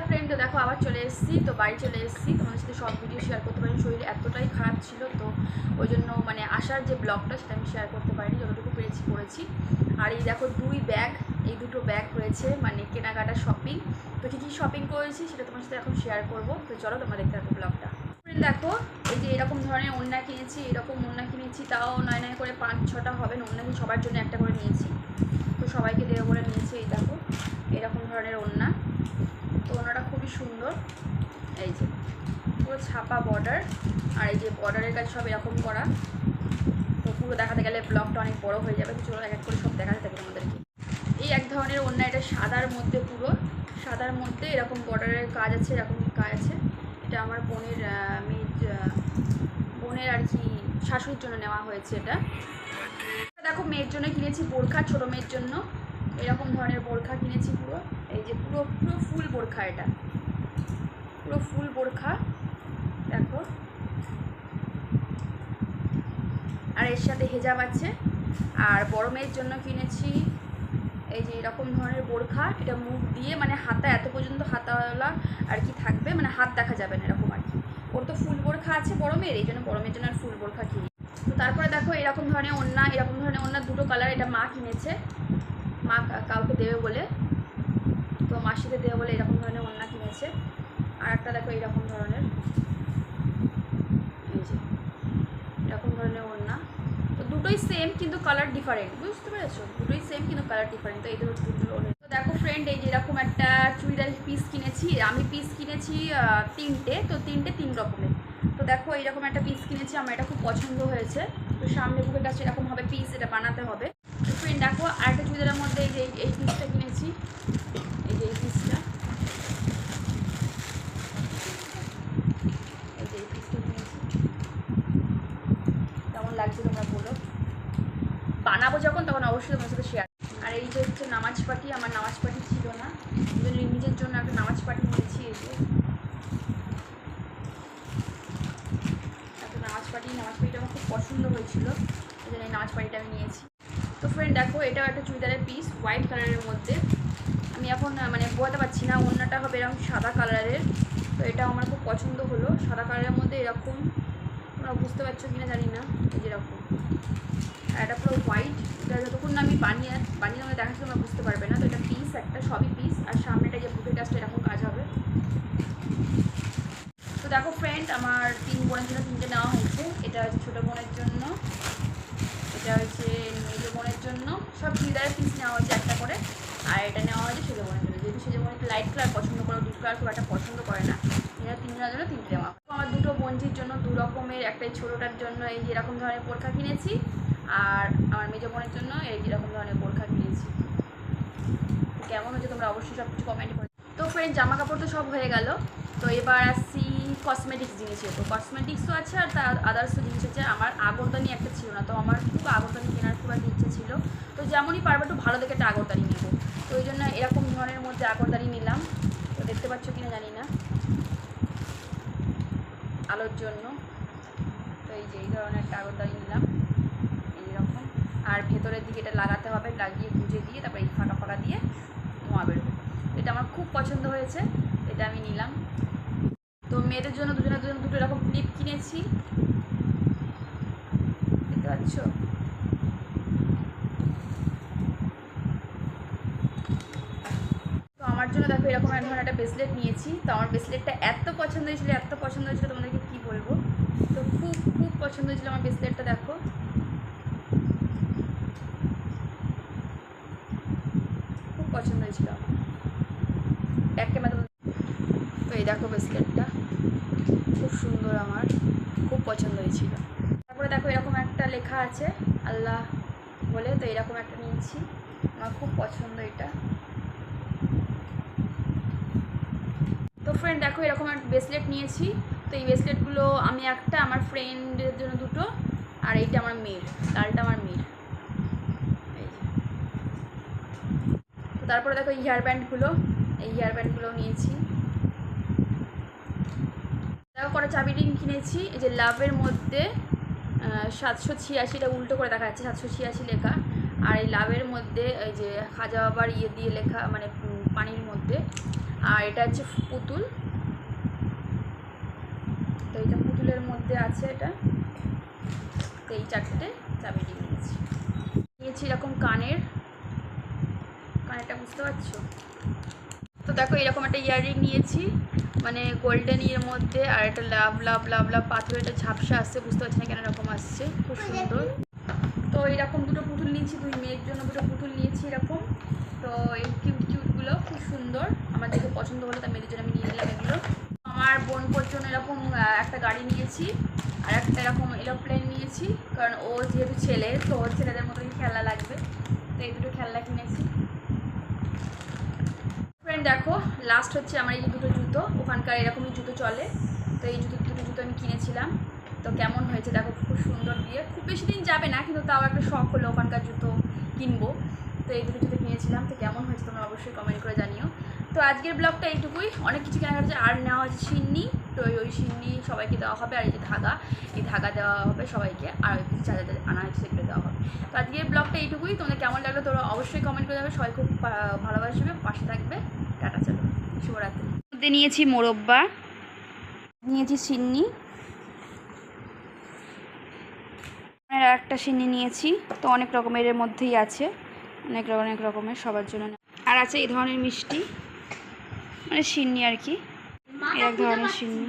Friend, তো দেখো আবার চলে এসেছি, তো বাড়ি চলে এসেছি। তোমাদের সাথে সব ভিডিও শেয়ার করতে পারিনি, শরীর এতটাই খারাপ ছিল, তো ওই জন্য মানে আসার যে ব্লগটা সেটা আমি শেয়ার করতে পারিনি, যতটুকু পেরেছি করেছি। আর এই দেখো এই দুটো ব্যাগ হয়েছে মানে কেনাকাটা শপিং। তো কী কী শপিং করেছি সেটা তোমার সাথে এখন শেয়ার করবো, তো চলো তোমরা দেখতে থাকো ব্লগটা। দেখো এই যে এরকম ধরনের ওড়না কিনেছি, এরকম ওড়না কিনেছি, তাও 9 করে 5-6টা হবে না, ওড়না সবার জন্য একটা করে নিয়েছি, তো সবাইকে দেবো বলে নিয়েছি। এই দেখো এরকম ধরনের ওড়না, তো ওড়নাটা খুবই সুন্দর, এই যে পুরো ছাপা বর্ডার, আর এই যে বর্ডারের কাজ সব এরকম করা। তো পুরো দেখাতে গেলে ব্লগটা অনেক বড় হয়ে যাবে, তো চলো এক এক করে সব দেখাতে থাকি আমাদেরকে। এই এক ধরনের ওড়না, এটা সাদার মধ্যে, পুরো সাদার মধ্যে এরকম বর্ডারের কাজ আছে, এরকম কাজ আছে। এটা আমার বোনের আর কি শাশুড়ির জন্য নেওয়া হয়েছে। এটা দেখো মেয়ের জন্য কিনেছি বোরখা, ছোটো মেয়ের জন্য এরকম ধরনের বোরখা কিনেছি পুরো, এই যে পুরো পুরো ফুল বোরখা, এটা পুরো ফুল বোরখা দেখো। আর এর সাথে হেজাব আছে। আর বড় মেয়ের জন্য কিনেছি এই যে এরকম ধরনের বোরখা, এটা মুখ দিয়ে মানে হাতা এত পর্যন্ত হাতাওয়ালা আর কি থাকবে, মানে হাত দেখা যাবে না এরকম আর কি। ওর তো ফুল বোরখা আছে বড় মেয়ের, এই জন্য বড় মেয়ের জন্য আর ফুল বোরখা কিনি। তো তারপরে দেখো এরকম ধরনের ওড়না, এরকম ধরনের ওড়না দুটো কালার, এটা মা কিনেছে, মা কাউকে দেবে বলে, তো মাসিতে দেবে বলে এরকম ধরনের ওড়না কিনেছে। আর একটা দেখো এরকম ধরনের, এই যে এরকম ধরনের ওড়না, তো দুটোই সেম কিন্তু কালার ডিফারেন্ট, বুঝতে পেরেছো? দুটোই সেম কিন্তু কালার ডিফারেন্ট। তো এই দুটো ওড়না। তো দেখো ফ্রেন্ড, এই যে এরকম একটা চুড়িদার পিস কিনেছি, আমি পিস কিনেছি 3টে, তো 3টে 3 রকমের। তো দেখো এইরকম একটা পিস কিনেছি, আমার এটা খুব পছন্দ হয়েছে। তো সামনে বুকের কাছে এরকম হবে পিস, এটা বানাতে হবে। তো ফ্রেন্ড দেখো আরেকটা চুড়িদারের মধ্যে এই যে এই পিসটা কিনেছি, এই যে এই পিসটা, এই যে এই পিসটা কিনেছি। কেমন লাগছে তোমরা বলো, বানাবো যখন তখন অবশ্যই তোমার সাথে শেয়ার। আর এই যে হচ্ছে নামাজ পাটি, আমার নামাজ পাটি ছিল না, নিজের জন্য একটা নামাজ পাটি নিয়েছি। এই যে একটা নামাজ পাটিটা আমার খুব পছন্দ হয়েছিল, এই জন্য এই নামাজ পাটিটা আমি নিয়েছি। তো ফ্রেন্ড দেখো এটাও একটা চুড়িদারের পিস, হোয়াইট কালারের মধ্যে। আমি এখন মানে বোঝাতে পারছি না, ওড়নাটা হবে এরকম সাদা কালারের। তো এটাও আমার খুব পছন্দ হলো, সাদা কালারের মধ্যে এরকম, তোমরা বুঝতে পারছো কিনা জানি না, এই যেরকম। আর এটা পুরো হোয়াইট, এটা যতক্ষণ না আমি বানিয়ে তোমাদের দেখাচ্ছি তোমরা বুঝতে পারবে না। তো এটা পিস একটা, সবই পিস। আর সামনেটা যে বুকের কাজটা এরকম কাজ হবে। তো দেখো ফ্রেন্ড, আমার 3 বোনের জন্য 3টে নেওয়া হয়েছে। এটা হচ্ছে ছোটো বোনের জন্য, এটা হচ্ছে মেজ বোনের জন্য, সব চুড়িদারের পিস নেওয়া হয়েছে একটা করে। আর এটা নেওয়া হয়েছে সেজো বোনের জন্য, যেহেতু সেজো বোন একটু লাইট কালার পছন্দ করে, ডিপ কালার খুব একটা পছন্দ করে না। এরা 3 জনের জন্য 3টে নেওয়া। আমার দুটো বোনজির জন্য 2 রকমের, একটা ছোটোটার জন্য এই যেরকম ধরনের বোরখা কিনেছি, আর আমার মেজ বোনের জন্য এই যেরকম ধরনের বোরখা কিনেছি। কেমন হচ্ছে তোমরা অবশ্যই সব কিছু কমেন্ট করে। তো ফ্রেন্ড জামা কাপড় তো সব হয়ে গেল, তো এবার আসছি কসমেটিক্স জিনিসে। তো কসমেটিক্সও আছে আর তার আদার্সও জিনিস আছে। আমার আগরদানি একটা ছিল না, তো আমার খুব আগরদানি কেনার খুব একটা ইচ্ছে ছিল। তো যেমনই পারবো একটু ভালো দেখে একটা আগরদানি নেব, তো ওই জন্য এরকম ধরনের মধ্যে আগরদানি নিলাম। তো দেখতে পাচ্ছ কিনা জানি না, আলোর জন্য। তো এই যে এই ধরনের একটা আগরদানি নিলাম, এইরকম। আর ভেতরের দিকে এটা লাগাতে হবে, লাগিয়ে গুঁজে দিয়ে তারপরে এই ফাঁকা ফাঁকা দিয়ে ধোঁয়া বেরোবে। এটা আমার খুব পছন্দ হয়েছে, এটা আমি নিলাম। তো মেয়েদের জন্য দুজনের জন্য দুটো এরকম ক্লিপ কিনেছি, দেখতে পাচ্ছ। তো আমার জন্য দেখো এরকম এক ধরনের একটা ব্রেসলেট নিয়েছি। তো আমার ব্রেসলেটটা এত পছন্দ হয়েছিল, তোমাদেরকে কী বলবো। তো খুব খুব পছন্দ হয়েছিল আমার ব্রেসলেটটা, দেখো খুব পছন্দ হয়েছিল আমার ব্যাক ক্যামেরা। তো এই দেখো ব্রেসলেটটা খুব সুন্দর, আমার খুব পছন্দ হয়েছিল। তারপরে দেখো এরকম একটা লেখা আছে আল্লাহ বলে, তো এরকম একটা নিয়েছি, আমার খুব পছন্দ এটা। তো ফ্রেন্ড দেখো এরকম একটা ব্রেসলেট নিয়েছি। তো এই ব্রেসলেটগুলো আমি একটা, আমার ফ্রেন্ডের জন্য দুটো, আর এইটা আমার মেয়ের, লালটা আমার মেয়ের। এই যে। তো তারপরে দেখো এই হেয়ার ব্যান্ডগুলো নিয়েছি। দেখো কটা চাবি রিং কিনেছি, এই যে লাভের মধ্যে 786, উল্টো করে দেখা যাচ্ছে 786 লেখা। আর এই লাভের মধ্যে এই যে খাজা বাবার দিয়ে লেখা, মানে পানির মধ্যে। আর এটা হচ্ছে পুতুল, তো এটা পুতুলের মধ্যে আছে এটা। তো এই 4টে চাবি দিয়ে নিয়েছি এরকম কানেরটা বুঝতে পারছো তো। দেখো এরকম একটা ইয়াররিং নিয়েছি, মানে গোল্ডেন ইয়ের মধ্যে, আর একটা লাভ লাভ লাভ লাভ পাথরের একটা ঝাপসা আসছে, বুঝতে পারছি না কেন এরকম আসছে, খুব সুন্দর। তো এরকম দুটো পুতুল নিয়েছি, 2 মেয়ের জন্য দুটো পুতুল নিয়েছি এরকম। তো এই কিউটগুলো খুব সুন্দর, আমার দেখে পছন্দ হলো, তাই মেয়েদের জন্য আমি নিয়ে নিলাম এগুলো। আমার বোনপোর জন্য এরকম একটা গাড়ি নিয়েছি, আর একটা এরকম এরোপ্লেন নিয়েছি, কারণ ও যেহেতু ছেলে, তো ওর ছেলেদের মতোই খেলনা লাগবে, তো এই দুটো খেলনা কিনেছি। ফ্রেন্ড দেখো লাস্ট হচ্ছে আমার এই দুটো জুতো, ওখানকার এরকমই জুতো চলে, তো এই দুটো জুতো আমি কিনেছিলাম। তো কেমন হয়েছে দেখো, খুব সুন্দর দিয়ে, খুব বেশি দিন যাবে না, কিন্তু তাও একটা শখ হলো ওখানকার জুতো কিনবো। তো এই দুটো জুতো কিনেছিলাম, তো কেমন হয়েছে তোমরা অবশ্যই কমেন্ট করে জানিও। তো আজকের ব্লগটা এইটুকুই, অনেক কিছু কেনা হচ্ছে, আর নেওয়া হচ্ছে সিন্নি, তো ওই সিন্নি সবাইকে দেওয়া হবে, আর এই যে ধাগা, এই ধাগা দেওয়া হবে সবাইকে, আর ওই কিছু যা আনা হয়েছে সেগুলো দেওয়া হবে। তো আজকের ব্লগটা এইটুকুই, তোমাদের কেমন লাগলো তোমরা অবশ্যই কমেন্ট করে যাবে, সবাই খুব ভালোবাসবে, পাশে থাকবে। টাটা, চলো, শুভরাত্রি। মধ্যে নিয়েছি মোরব্বা, নিয়েছি সিন্নি, আর একটা সিন্নি নিয়েছি, তো অনেক রকমের এর মধ্যেই আছে, অনেক রকমের সবার জন্য। আর আছে এই ধরনের মিষ্টি, মানে সিন্নি আর কি, এক ধরনের সিন্নি।